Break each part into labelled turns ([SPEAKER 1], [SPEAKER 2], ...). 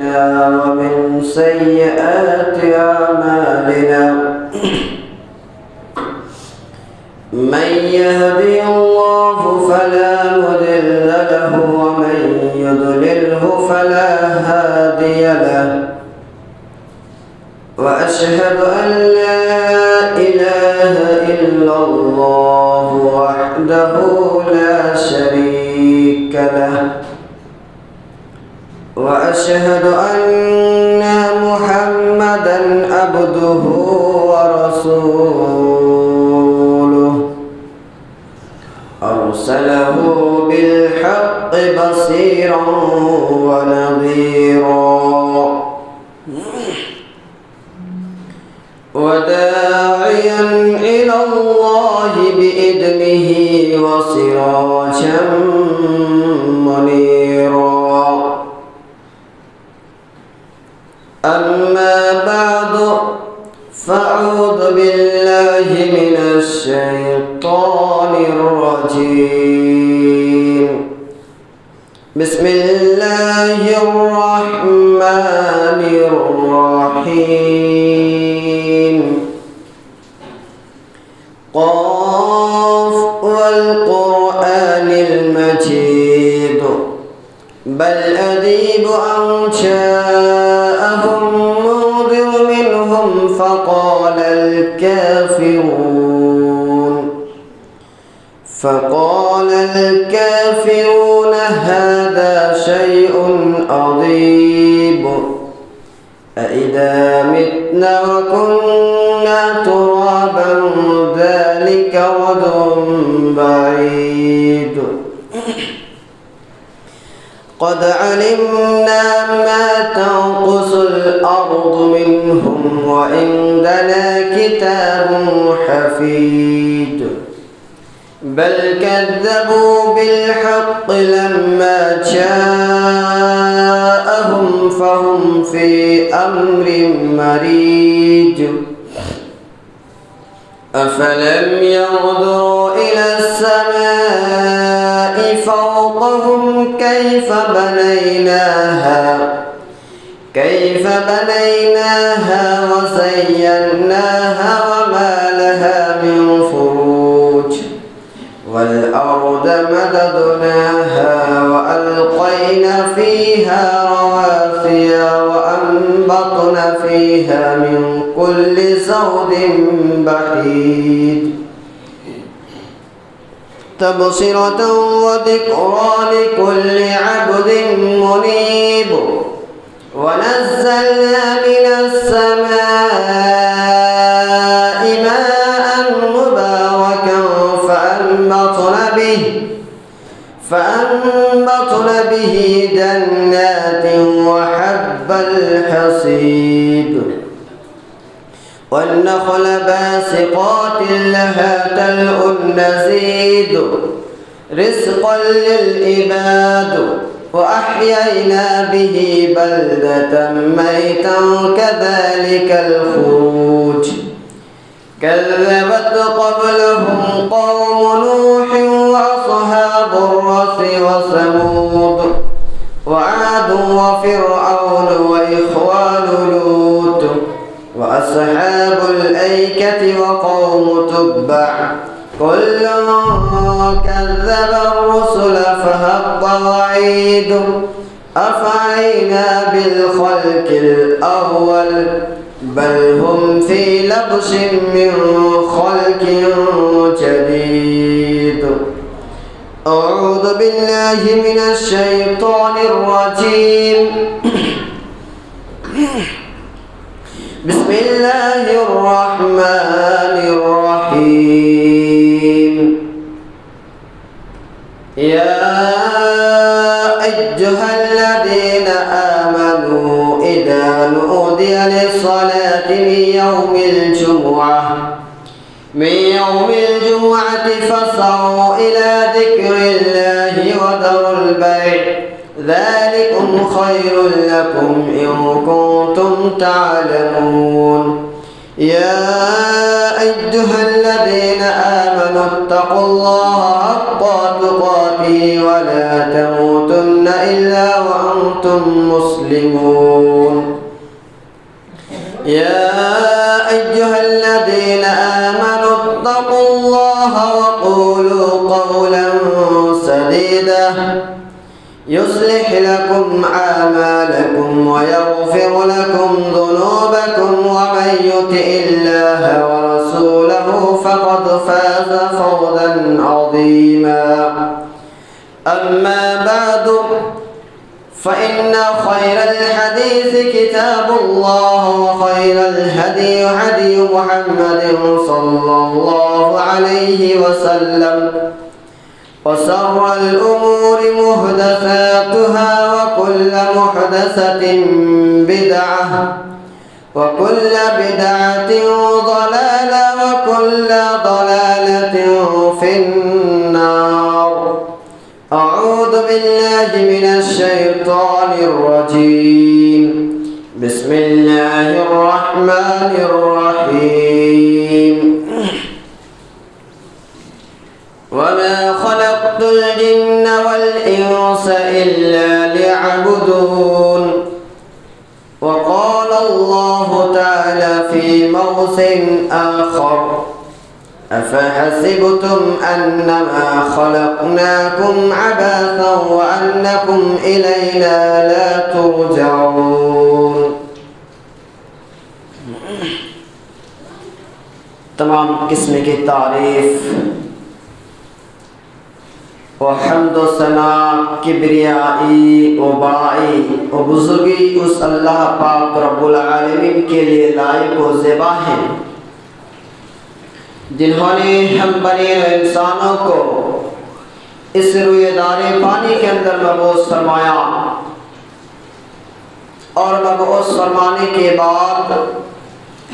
[SPEAKER 1] ومن سيئات أعمالنا من يهدي الله فلا مضل له ومن يضلله فلا هادي له وأشهد أن لا إله إلا الله وحده لا شريك له وأشهد أن محمدًا عبده ورسوله أرسله بالحق بصيرًا ونذيرًا وداعيًا إلى الله بإذنه وسراجًا منيرًا أما بعد فأعوذ بالله من الشيطان الرجيم بسم الله الرحمن الرحيم قاف والقرآن المجيد بل أذيب أن جاءهم منذر منهم فقال الكافرون هذا شيء عظيم أإذا متنا وكنا ترابا ذلك رجع بعيد قد علمنا ما تنقص الأرض منهم وعندنا كتاب حفيظ بل كذبوا بالحق لما جاءهم فهم في أمر مريج أفلم ينظروا إلى السماء فوقهم كيف بنيناها وزيناها وما لها من فروج والأرض مددناها وألقينا فيها رواسي وأنبطنا فيها من كل زوج بحيج تبصرة وذكرى لكل عبد منيب ونزلنا من السماء ماء مباركا فأنبطنا به جنات وحب الحصيد والنخل باسقات لها طلع نضيد رزقا للعباد وأحيينا به بلدة ميتا كذلك الخروج كذبت قبلهم قوم نوح وأصحاب الرس وثمود وعاد وفرعون وإخوان لوط وأصحاب الأيكة وقوم تبع كل كذب الرسل فحق وعيد أفعينا بالخلق الأول بل هم في لبس من خلق جديد أعوذ بالله من الشيطان الرجيم بسم الله الرحمن الرحيم يا أيها الذين آمنوا إذا نودي للصلاة من يوم الجمعة فاسعوا إلى ذكر الله وذروا البيع ذلكم خير لكم إن كنتم تعلمون يا أيها الذين آمنوا اتقوا الله حق تقاته تقاته ولا تموتن إلا وأنتم مسلمون يا أيها الذين آمنوا اتقوا الله وقولوا قولا سديدا يصلح لكم أعمالكم ويغفر لكم ذنوبكم ومن يطع الله ورسوله فقد فاز فوزا عظيما أما بعد فإن خير الحديث كتاب الله وخير الهدي هدي محمد صلى الله عليه وسلم وشر الأمور محدثاتها وكل محدثة بدعة وكل بدعة ضلالة وكل ضلالة في النار. أعوذ بالله من الشيطان الرجيم. بسم الله الرحمن الرحيم. وما خلقت الجن والإنس إلا ليعبدون. وقال الله تعالى في موضع آخر أفحسبتم أنما خلقناكم عبثا وأنكم إلينا لا ترجعون. تمام قسم کی تعریف و حمد و ثنا کبریائی و بڑائی و بزرگی اس اللہ پاک رب العالمین کے لیے لائق و زیبا ہیں جنہوں نے ہم بنی انسانوں کو اس روئے دار پانی کے اندر مبعوث فرمایا اور مبعوث فرمانے کے بعد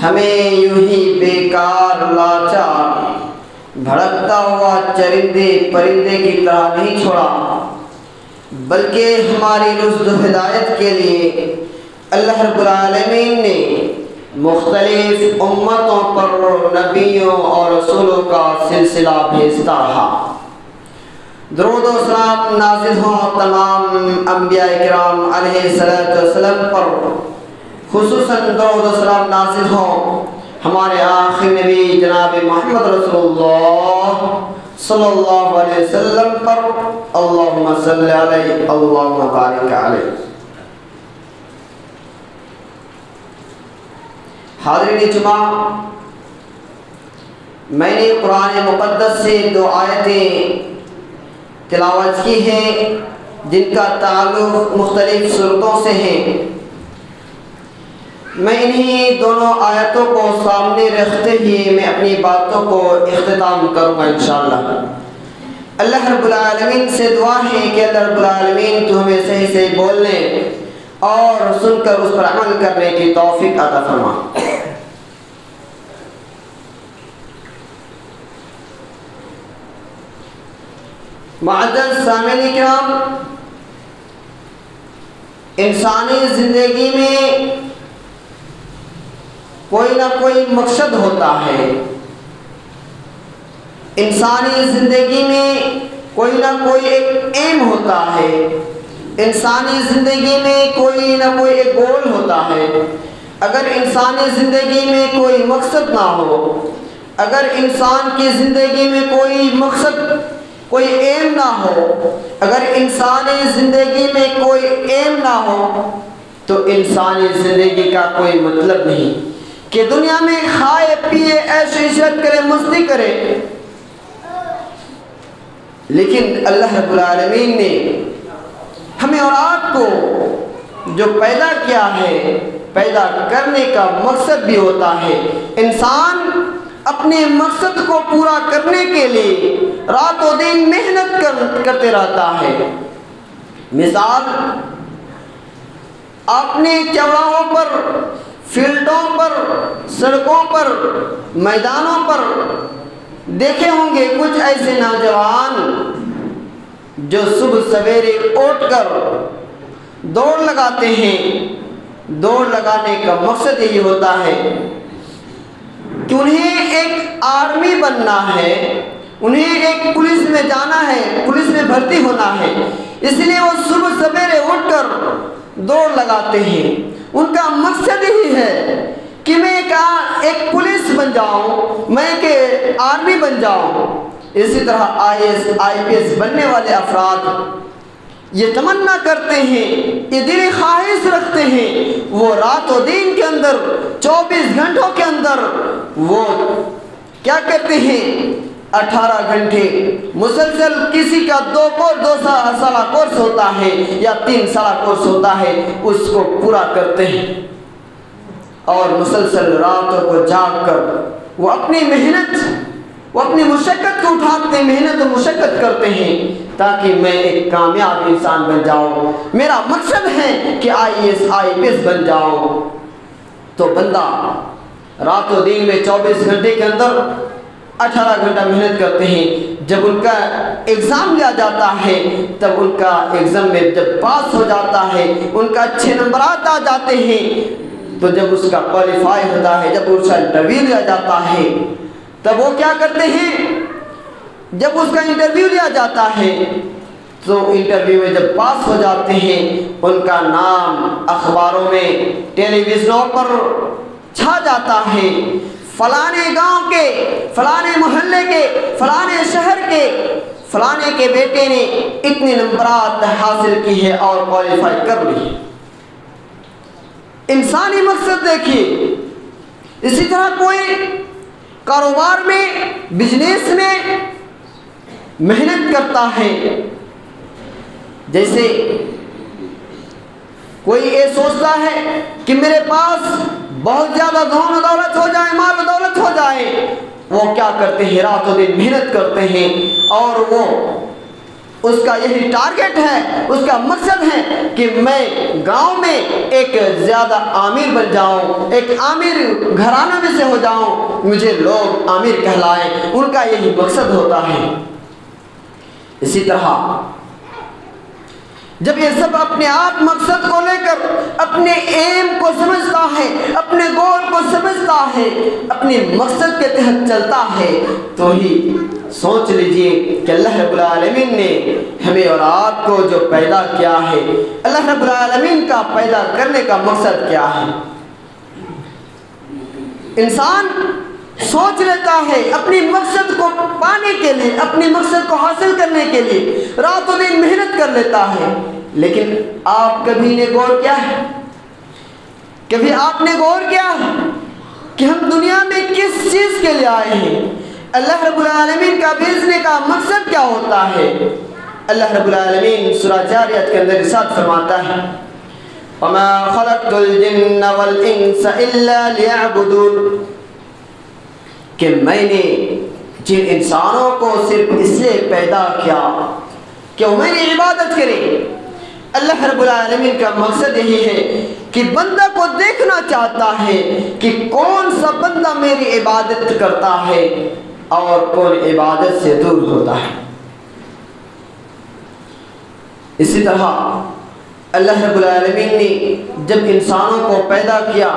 [SPEAKER 1] ہمیں یوں ہی بیکار لاچار بھڑکتا ہوا چرندے پرندے کی طرح نہیں چھوڑا، بلکہ ہماری رشد و ہدایت کے لیے اللہ رب العالمین نے مختلف امتوں پر نبیوں اور رسولوں کا سلسلہ بھیجتا رہا۔ درود و سلام نازل ہوں تمام انبیاء کرام علیہ السلام پر، خصوصاً درود و سلام نازل ہوں ہمارے آخری نبی جناب محمد رسول اللہ صلی اللہ علیہ وسلم پر۔ اللہم صلی علیہ اللہم بارک علیہ۔ حاضرین جمعہ، میں نے قرآن مقدس سے 2 آیتیں تلاوت کی ہیں جن کا تعلق مختلف صورتوں سے ہے۔ میں انہی دونوں آیتوں کو سامنے رکھتے ہی میں اپنی باتوں کو اختتام کروں گا انشاءاللہ۔ اللہ رب العالمین سے دعا ہے کہ اللہ رب العالمین تو ہمیں صحیح صحیح بولنے اور سن کر اس پر عمل کرنے کی توفیق عطا فرما۔ معزز سامعین کرام، انسانی زندگی میں کوئی نہ کوئی مقصد ہوتا ہے، انسانی زندگی میں کوئی نہ کوئی ایک ایم ہوتا ہے، انسانی زندگی میں کوئی نہ کوئی ایک گول ہوتا ہے۔ اگر انسانی زندگی میں کوئی مقصد نہ ہو، اگر انسان کی زندگی میں کوئی مقصد کوئی ایم نہ ہو، اگر انسانی زندگی میں کوئی ایم نہ ہو تو انسانی زندگی کا کوئی مطلب نہیں کہ دنیا میں کھائے پیے عیش و عشرت کرے مستی کرے۔ لیکن اللہ رب العالمین نے ہمیں اور آپ کو جو پیدا کیا ہے، پیدا کرنے کا مقصد بھی ہوتا ہے۔ انسان اپنے مقصد کو پورا کرنے کے لیے رات و دن محنت کرتے رہتا ہے۔ مثال، اپنے چوراہوں پر، فیلڈوں پر، سڑکوں پر، میدانوں پر دیکھے ہوں گے کچھ ایسے نوجوان جو صبح سویرے اٹھ کر دوڑ لگاتے ہیں۔ دوڑ لگانے کا مقصد یہی ہوتا ہے کہ انہیں ایک آرمی بننا ہے، انہیں ایک پولیس میں جانا ہے، پولیس میں بھرتی ہونا ہے، اس لیے وہ صبح سویرے اٹھ کر دوڑ لگاتے ہیں۔ ان کا مقصد یہی ہے کہ میں ایک پولیس بن جاؤں، میں ایک آرمی بن جاؤں۔ اسی طرح IAS بننے والے افراد یہ تمنا کرتے ہیں، یہ دلی خواہش رکھتے ہیں، وہ رات و دن کے اندر 24 گھنٹوں کے اندر وہ کیا کرتے ہیں، 18 گھنٹے مسلسل، کسی کا 2 سالہ کورس ہوتا ہے یا 3 سالہ کورس ہوتا ہے، اس کو پورا کرتے ہیں اور مسلسل راتوں کو جاگ کر وہ اپنی محنت، وہ اپنی مشقت کو اٹھاتے، محنت و مشقت کرتے ہیں تاکہ میں ایک کامیاب انسان بن جاؤں، میرا مقصد ہے کہ IAS بن جاؤں۔ تو بندہ رات و دن میں 24 گھنٹے کے اندر 18 گھنٹہ محنت کرتے ہیں۔ جب ان کا ایگزام لیا جاتا ہے، تب ان کا ایگزام میں جب پاس ہو جاتا ہے، ان کا اچھے نمبرات آ جاتے ہیں، تو جب اس کا کوالیفائی ہوتا ہے، جب اس کا انٹرویو لیا جاتا ہے، تب وہ کیا کرتے ہیں، جب اس کا انٹرویو لیا جاتا ہے تو انٹرویو میں جب پاس ہو جاتے ہیں، ان کا نام اخباروں میں، ٹیلی ویژنوں پر چھا جاتا ہے، فلانے گاؤں کے، فلانے محلے کے، فلانے شہر کے، فلانے کے بیٹے نے اتنے نمبرات حاصل کی ہے اور کوالیفائی کر لی۔ انسانی مقصد دیکھیے۔ اسی طرح کوئی کاروبار میں، بزنس میں محنت کرتا ہے، جیسے کوئی یہ سوچتا ہے کہ میرے پاس بہت زیادہ دھن و دولت ہو جائے، مال و دولت ہو جائے، وہ کیا کرتے ہیں، رات و دن محنت کرتے ہیں اور وہ اس کا یہی ٹارگٹ ہے، اس کا مقصد ہے کہ میں گاؤں میں ایک زیادہ امیر بن جاؤں، ایک امیر گھرانہ میں سے ہو جاؤں، مجھے لوگ امیر کہلائیں، ان کا یہی مقصد ہوتا ہے۔ اسی طرح جب یہ سب اپنے آپ مقصد کو لے کر اپنے ایم کو سمجھتا ہے، اپنے گول کو سمجھتا ہے، اپنے مقصد کے تحت چلتا ہے، تو ہی سوچ لیجئے کہ اللہ رب العالمین نے ہمیں اور آپ کو جو پیدا کیا ہے، اللہ رب العالمین کا پیدا کرنے کا مقصد کیا ہے۔ انسان سوچ لیتا ہے اپنی مقصد کو پانے کے لیے، اپنی مقصد کو حاصل کرنے کے لیے رات و دن محنت کر لیتا ہے، لیکن آپ کبھی نے غور کیا ہے، کبھی آپ نے غور کیا ہے کہ ہم دنیا میں کس چیز کے لیے آئے ہیں، اللہ رب العالمین کا بھیجنے کا مقصد کیا ہوتا ہے۔ اللہ رب العالمین سورہ جاریات کے اندر ارشاد فرماتا ہے، وَمَا خَلَقْتُ الْجِنَّ وَالْإِنسَ إِلَّا لِيَعْبُدُونَ، کہ میں نے جن انسانوں کو صرف اس لیے پیدا کیا کہ وہ میری عبادت کریں۔ اللہ رب العالمین کا مقصد یہی ہے کہ بندہ کو دیکھنا چاہتا ہے کہ کون سا بندہ میری عبادت کرتا ہے اور کون عبادت سے دور ہوتا ہے۔ اسی طرح اللہ رب العالمین نے جب انسانوں کو پیدا کیا،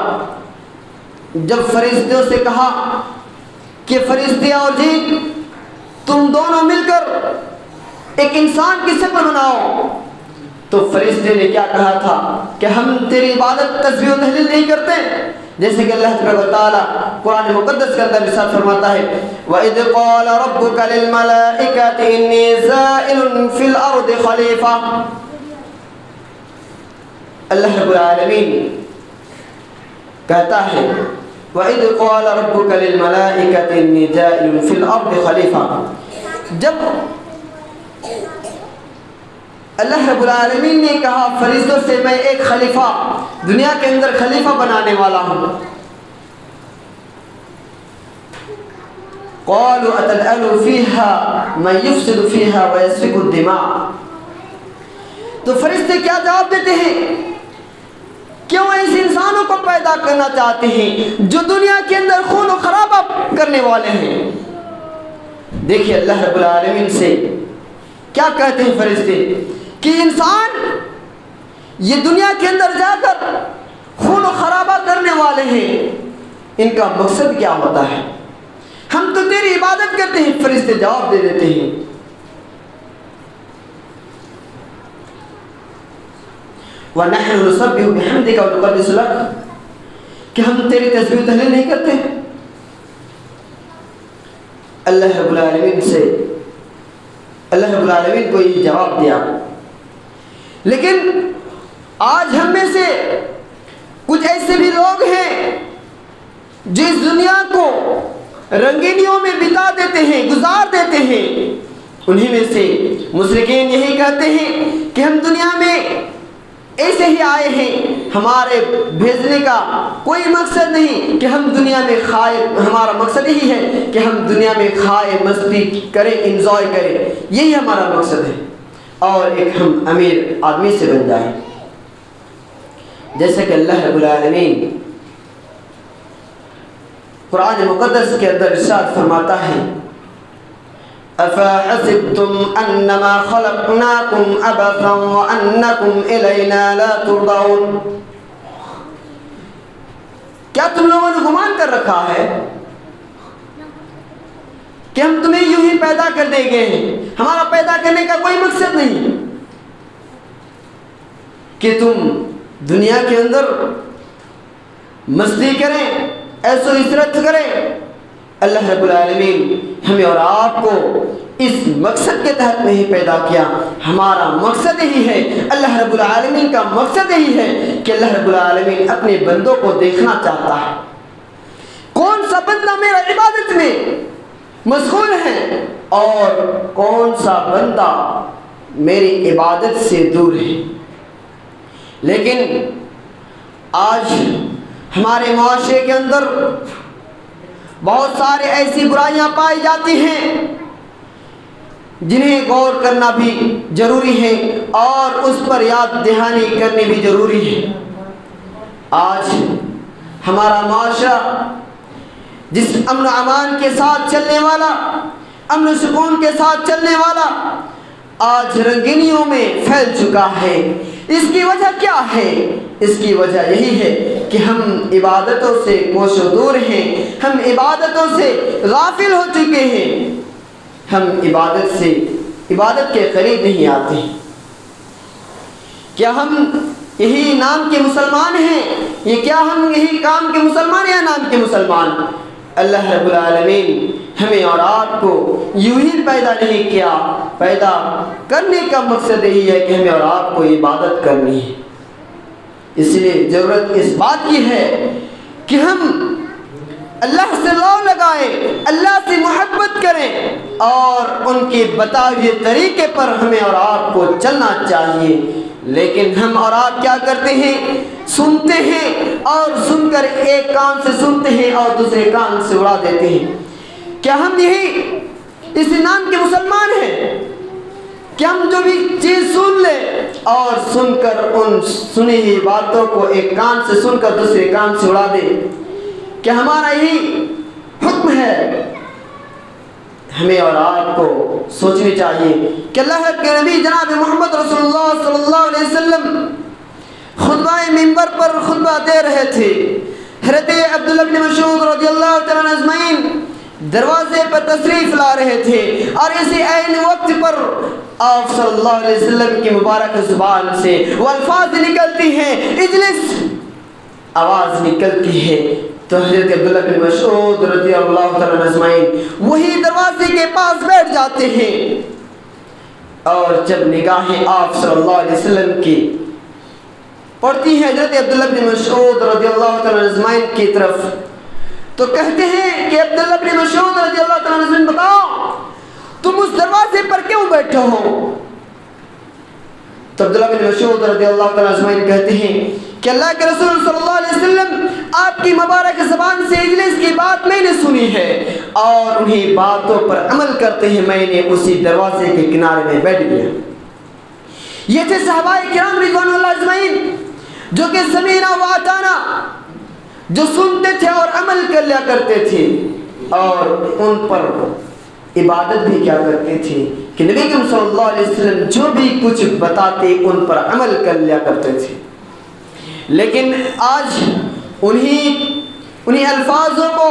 [SPEAKER 1] جب فرشتوں سے کہا کہ فرشتے اور جن تم دونوں مل کر ایک انسان کی شکل بناؤ، تو فرشتے نے کیا کہا تھا کہ ہم تیری عبادت تسبیح و تحلیل نہیں کرتے، جیسے کہ اللہ تبارک و تعالیٰ قرآن مقدس کے اندر ارشاد فرماتا ہے، وَإِذْ قَالَ رَبُّكَ لِلْمَلَائِكَةِ إِنِّي زَائِلٌ فِي الْأَرْضِ خَلِيفَةً، اللہ رب العالمین کہتا ہے وَإِذْ قَالَ رَبُّكَ لِلْمَلَائِكَةِ إِنِّي جَاعِلٌ فِي الْأَرْضِ خَلِيفَةً، جب اللہ رب العالمین نے کہا فرشتوں سے میں ایک خلیفہ، دنیا کے اندر خلیفہ بنانے والا ہوں، قَالُوا أَتَجْعَلُ فِيهَا مَن يُفْسِدُ فِيهَا وَيَسْفِكُ الدِّمَاءَ، تو فرشتے کیا جواب دیتے ہیں، کیوں ایسے انسانوں کو پیدا کرنا چاہتے ہیں جو دنیا کے اندر خون و خرابہ کرنے والے ہیں۔ دیکھیے اللہ رب العالمین سے کیا کہتے ہیں فرشتے کہ انسان یہ دنیا کے اندر جا کر خون و خرابہ کرنے والے ہیں، ان کا مقصد کیا ہوتا ہے۔ ہم تو تیری عبادت کرتے ہیں، فرشتے جواب دے دیتے ہیں وَنَحْنُ نُسَبِّحُ بِحَمْدِكَ وَنُقَدِّسُ لَكَ، کہ ہم تیری تسبیح و تحلیل نہیں کرتے؟ اللہ رب العالمین کو یہ جواب دیا۔ لیکن آج ہم میں سے کچھ ایسے بھی لوگ ہیں جو اس دنیا کو رنگینیوں میں بتا دیتے ہیں، گزار دیتے ہیں۔ انہی میں سے مشرکین یہی کہتے ہیں کہ ہم دنیا میں ایسے ہی آئے ہیں، ہمارے بھیجنے کا کوئی مقصد نہیں کہ ہم دنیا میں کھائے، ہمارا مقصد یہی ہے کہ ہم دنیا میں کھائے، مستی کریں، انجوائے کریں، یہی ہمارا مقصد ہے، اور ایک ہم امیر آدمی سے بن جائیں۔ جیسے کہ اللہ رب العالمین قرآن مقدس کے اندر ارشاد فرماتا ہے أَفَحَسِبْتُمْ أَنَّمَا خَلَقْنَاكُمْ عَبَثًا وَأَنَّكُمْ إِلَيْنَا لَا تُرْجَعُونَ، کیا تم لوگوں نے گمان کر رکھا ہے کہ ہم تمہیں یوں ہی پیدا کر دیں گے؟ ہمارا پیدا کرنے کا کوئی مقصد نہیں کہ تم دنیا کے اندر مستی کریں، عیش و عشرت کریں۔ اللہ رب العالمین ہمیں اور آپ کو اس مقصد کے تحت نہیں پیدا کیا، ہمارا مقصد یہی ہے، اللہ رب العالمین کا مقصد یہی ہے کہ اللہ رب العالمین اپنے بندوں کو دیکھنا چاہتا ہے، کون سا بندہ میرا عبادت میں مشغول ہے اور کون سا بندہ میری عبادت سے دور ہے۔ لیکن آج ہمارے معاشرے کے اندر بہت سارے ایسی برائیاں پائی جاتی ہیں جنہیں غور کرنا بھی ضروری ہے اور اس پر یاد دہانی کرنی بھی ضروری ہے۔ آج ہمارا معاشرہ جس امن و امان کے ساتھ چلنے والا، امن و سکون کے ساتھ چلنے والا، آج رنگینیوں میں پھیل چکا ہے۔ اس کی وجہ کیا ہے؟ اس کی وجہ یہی ہے کہ ہم عبادتوں سے کوش و دور ہیں، ہم عبادتوں سے غافل ہو چکے ہیں، ہم عبادت کے قریب نہیں آتے ہیں۔ کیا ہم یہی نام کے مسلمان ہیں؟ یہ کیا ہم یہی کام کے مسلمان یا نام کے مسلمان؟ اللہ رب العالمین ہمیں اور آپ کو یوں ہی پیدا نہیں کیا، پیدا کرنے کا مقصد یہی ہے کہ ہمیں اور آپ کو عبادت کرنی ہے۔ اس لیے ضرورت اس بات کی ہے کہ ہم اللہ سے لو لگائیں، اللہ سے محبت کریں، اور ان کے بتائے ہوئے طریقے پر ہمیں اور آپ کو چلنا چاہیے۔ لیکن ہم اور آپ کیا کرتے ہیں؟ سنتے ہیں اور سن کر ایک کان سے سنتے ہیں اور دوسرے کان سے اڑا دیتے ہیں۔ کیا ہم یہی اس نام کے مسلمان ہیں کہ ہم جو بھی چیز سن لیں اور سن کر ان سنی ہوئی باتوں کو ایک کان سے سن کر دوسرے کان سے اڑا دیں؟ کیا ہمارا یہی حکم ہے؟ ہمیں اور آپ کو سوچنی چاہیے کہ اللہ کے نبی جناب محمد رسول اللہ صلی اللہ علیہ وسلم خطبہ منبر پر خطبہ دے رہے تھے۔ حضرت عبداللہ بن مسعود رضی اللہ تعالیٰ عنہ اجمعین دروازے پر تشریف لا رہے تھے، اور اسی عین وقت پر آپ صلی اللہ علیہ وسلم کی مبارک زبان سے وہ الفاظ نکلتی ہیں، اجلس، آواز نکلتی ہے، تو حضرت عبداللہ بن مسعود رضی اللہ تعالیٰ عنہ اجمعین وہی دروازے کے پاس بیٹھ جاتے ہیں، اور جب نگاہیں آپ صلی اللہ علیہ وسلم کی پڑتی ہیں حضرت عبداللہ بن مسعود رضی اللہ تعالیٰ عنہ اجمعین کی طرف، تو کہتے ہیں کہ عبداللہ بن مسعود رضی اللہ تعالیٰ عنہ اجمعین بتاؤ تم اس دروازے پر کیوں بیٹھے ہو؟ تو عبداللہ بن مسعود رضی اللہ تعالیٰ عنہ اجمعین کہتے ہیں کہ اللہ کے رسول صلی اللہ علیہ وسلم آپ کی مبارک زبان سے اجلس کی بات میں نے سنی ہے، اور انہی باتوں پر عمل کرتے ہیں میں نے اسی دروازے کے کنارے میں بیٹھ گیا۔ یہ تھے صحابہ کرام رضوان اللہ اجمعین جو کہ سمینا و اطعنا، جو سنتے تھے اور عمل کر لیا کرتے تھے، اور ان پر عبادت بھی کیا کرتے تھے کہ نبی کریم صلی اللہ علیہ وسلم جو بھی کچھ بتاتے ان پر عمل کر لیا کرتے تھے۔ لیکن آج انہی الفاظوں کو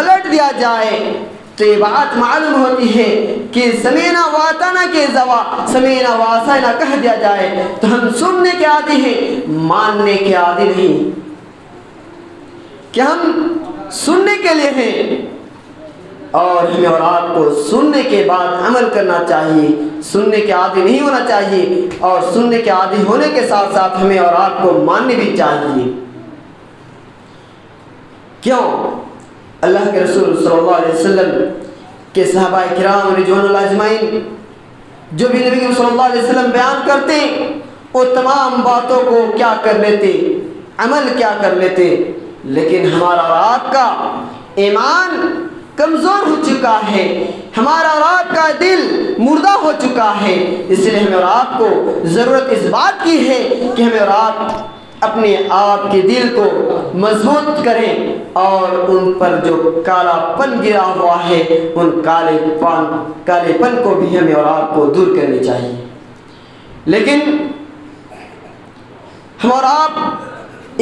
[SPEAKER 1] پلٹ دیا جائے تو یہ بات معلوم ہوتی ہے کہ سمینا واتانا کے زوا سمینا واسائنا کہہ دیا جائے تو ہم سننے کے عادی ہیں، ماننے کے عادی نہیں، کہ ہم سننے کے لیے ہیں اور ہمیں اور آپ کو سننے کے بعد عمل کرنا چاہیے، سننے کے عادی نہیں ہونا چاہیے، اور سننے کے عادی ہونے کے ساتھ ساتھ ہمیں اور آپ کو ماننے بھی چاہیے۔ کیوں؟ اللہ کے رسول صلی اللہ علیہ وسلم کے صحابہ کرام رضوان اللہ اجمعین جو بھی نبی صلی اللہ علیہ وسلم بیان کرتے وہ تمام باتوں کو کیا کر لیتے، عمل کیا کر لیتے، لیکن ہمارا اور آپ کا ایمان کمزور ہو چکا ہے، ہمارا اور آپ کا دل مردہ ہو چکا ہے، اس لیے ہمیں اور آپ کو ضرورت اس بات کی ہے کہ ہمیں اور آپ اپنے آپ کے دل کو مضبوط کریں اور ان پر جو کالا پن گرا ہوا ہے ان کالے پن کو بھی ہمیں اور آپ کو دور کرنی چاہیے۔ لیکن ہم اور آپ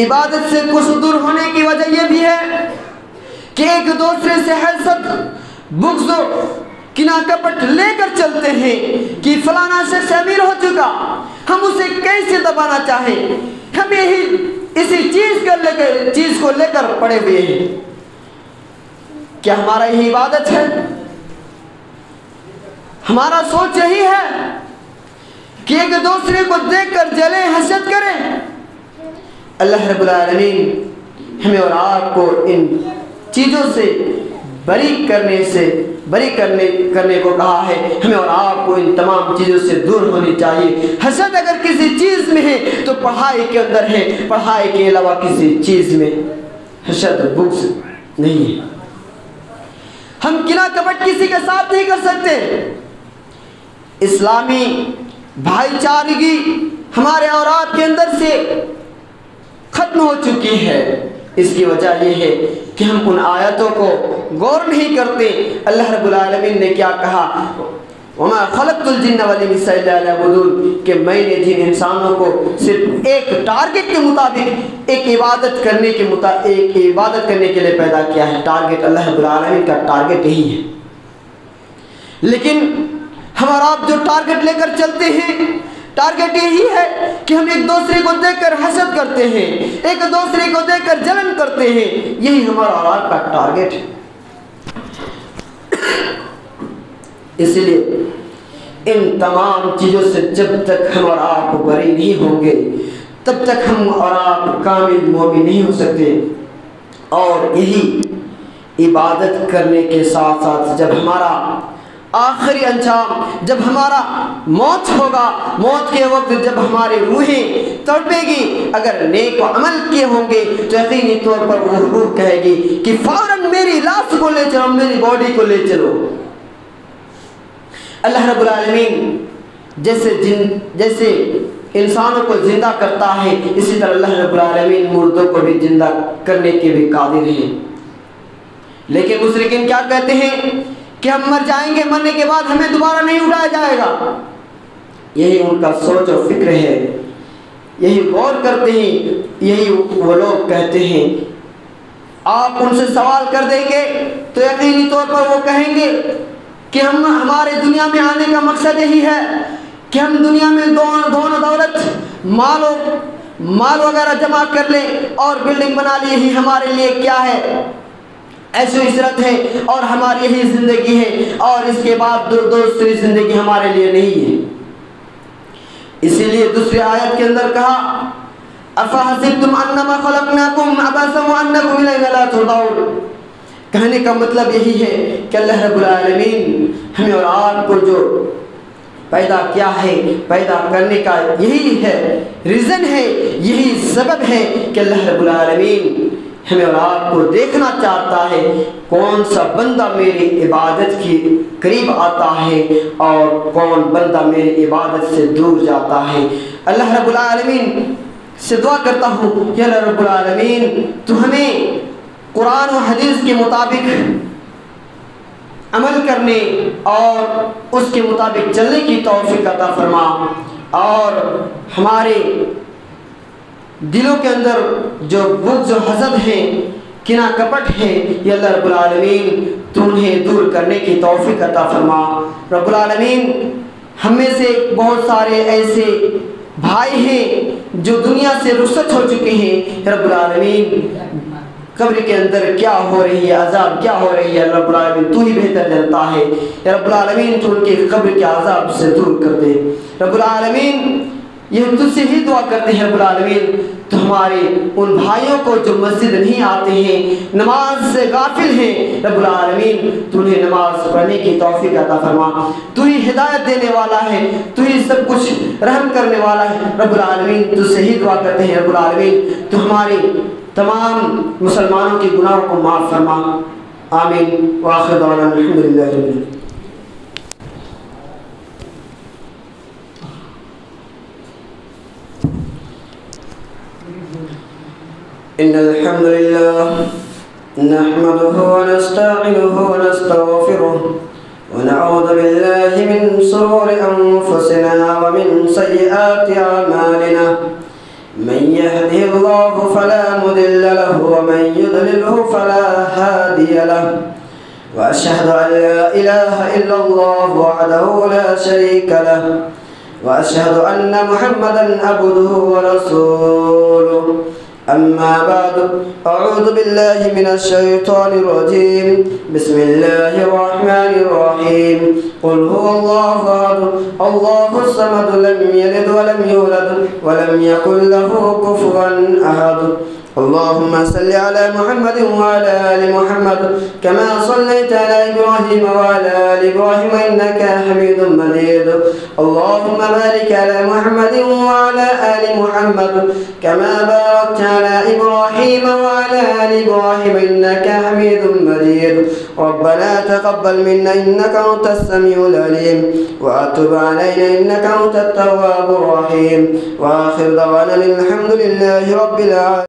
[SPEAKER 1] عبادت سے کچھ دور ہونے کی وجہ یہ بھی ہے کہ ایک دوسرے سے حسد، بغض، کینہ کپٹ لے کر چلتے ہیں کہ فلانا شخص امیر ہو چکا، ہم اسے کیسے دبانا چاہیں، ہم یہی اسی چیز کو لے کر پڑے ہوئے ہیں۔ کیا ہمارا یہی عبادت ہے؟ ہمارا سوچ یہی ہے کہ ایک دوسرے کو دیکھ کر جلیں، حسد کریں؟ اللہ رب العالمین ہمیں اور آپ کو ان چیزوں سے بری کرنے کو کہا ہے، ہمیں اور آپ کو ان تمام چیزوں سے دور ہونی چاہیے۔ حسد اگر کسی چیز میں ہے تو پڑھائی کے اندر ہے، پڑھائی کے علاوہ کسی چیز میں حسد بغض نہیں ہے۔ ہم کینہ کپٹ کسی کے ساتھ نہیں کر سکتے۔ اسلامی بھائی چارگی ہمارے اور آپ کے اندر سے ختم ہو چکی ہے۔ اس کی وجہ یہ ہے کہ ہم ان آیتوں کو غور نہیں کرتے۔ اللہ رب العالمین نے کیا کہا؟ وَمَا خَلَقْتُ الْجِنَّ وَالْإِنسَ إِلَّا لِيَعْبُدُونِ، کہ میں نے جن انسانوں کو صرف ایک ٹارگٹ کے مطابق ایک عبادت کرنے کے لیے پیدا کیا ہے۔ ٹارگٹ اللہ رب العالمین کا ٹارگٹ یہی ہے، لیکن ہم اور آپ جو ٹارگٹ لے کر چلتے ہیں، ٹارگٹ یہی ہے کہ ہم ایک دوسرے کو دیکھ کر حسد کرتے ہیں، ایک دوسرے کو دیکھ کر جلن کرتے ہیں، یہی ہمارا اور آپ کا ٹارگٹ ہے۔ اس لیے ان تمام چیزوں سے جب تک ہم اور آپ بری نہیں ہوں گے تب تک ہم اور آپ کامل مومن نہیں ہو سکتے۔ اور یہی عبادت کرنے کے ساتھ ساتھ جب ہمارا آخری انجام، جب ہمارا موت ہوگا، موت کے وقت جب ہماری روحیں تڑپے گی، اگر نیک عمل کیے ہوں گے تو یقینی طور پر وہ روح کہے گی کہ فوراً میری لاش کو لے چلو، میری باڈی کو لے چلو۔ اللہ رب العالمین جیسے انسانوں کو زندہ کرتا ہے، اسی طرح اللہ رب العالمین مردوں کو بھی زندہ کرنے کے بھی قادر ہیں۔ لیکن مشرکین کیا کہتے ہیں کہ ہم مر جائیں گے، مرنے کے بعد ہمیں دوبارہ نہیں اٹھایا جائے گا۔ یہی ان کا سوچ اور فکر ہے، یہی غور کرتے ہیں، یہی وہ لوگ کہتے ہیں۔ آپ ان سے سوال کر دیں گے تو یقینی طور پر وہ کہیں گے کہ ہمارے دنیا میں آنے کا مقصد یہی ہے کہ ہم دنیا میں دون دولت، مال وغیرہ جمع کر لیں اور بلڈنگ بنا لی، یہی ہمارے لیے کیا ہے، ایسو عشرت ہے اور ہماری یہی زندگی ہے، اور اس کے بعد دوسری زندگی ہمارے لیے نہیں ہے۔ اسی لیے دوسری آیت کے اندر کہا أَفَحَسِبْتُمْ أَنَّمَا خَلَقْنَاكُمْ عَبَثًا وَأَنَّكُمْ إِلَيْنَا لَا تُرْجَعُونَ۔ کہنے کا مطلب یہی ہے کہ اللہ رب العالمین ہمیں اور آپ کو جو پیدا کیا ہے، پیدا کرنے کا یہی ہے، ریزن ہے، یہی سبب ہے کہ اللہ رب العالمین ہمیں اور آپ کو دیکھنا چاہتا ہے کون سا بندہ میری عبادت کی قریب آتا ہے اور کون بندہ میری عبادت سے دور جاتا ہے۔ اللہ رب العالمین سے دعا کرتا ہوں کہ اللہ رب العالمین تو ہمیں قرآن و حدیث کے مطابق عمل کرنے اور اس کے مطابق چلنے کی توفیق عطا فرما، اور ہمارے دلوں کے اندر جو بغض و حسد ہیں کنا کپٹ ہے، یا اللہ رب العالمین تو انہیں دور کرنے کی توفیق عطا فرما۔ رب العالمین ہم میں سے بہت سارے ایسے بھائی ہیں جو دنیا سے رخصت ہو چکے ہیں، رب العالمین قبر کے اندر کیا ہو رہی ہے، عذاب کیا ہو رہی ہے، رب العالمین تو ہی بہتر جانتا ہے۔ یا رب العالمین تو ان کے قبر کے عذاب سے دور کر دے۔ رب العالمین یہ تجھ سے ہی دعا کرتے ہیں رب العالمین تو ہمارے ان بھائیوں کو جو مسجد نہیں آتے ہیں، نماز سے غافل ہیں، رب العالمین تو انہیں نماز پڑھنے کی توفیق عطا فرما۔ تو ہی ہدایت دینے والا ہے، تو ہی سب کچھ رحم کرنے والا ہے، رب العالمین تجھ سے ہی دعا کرتے ہیں رب العالمین تو ہمارے تمام مسلمانوں کے گناہوں کو معاف فرما۔ آمین وآخر دعوانا الحمدللہ رب العالمین۔ إن الحمد لله نحمده ونستعينه ونستغفره ونعوذ بالله من شرور أنفسنا ومن سيئات أعمالنا من يهده الله فلا مضل له ومن يضلله فلا هادي له وأشهد أن لا إله إلا الله وحده لا شريك له وأشهد أن محمدا عبده ورسوله أما بعد أعوذ بالله من الشيطان الرجيم بسم الله الرحمن الرحيم قل هو الله أحد الله الصمد لم يلد ولم يولد ولم يكن له كفوا أحد اللهم صل على محمد وعلى آل محمد كما صليت على إبراهيم وعلى آل إبراهيم إنك حميد مجيد اللهم بارك على محمد وعلى آل محمد كما باركت على إبراهيم وعلى آل إبراهيم إنك حميد مجيد ربنا تقبل منا إنك أنت السميع العليم وأتب علينا إنك أنت التواب الرحيم وآخر دعوانا الحمد لله رب العالمين.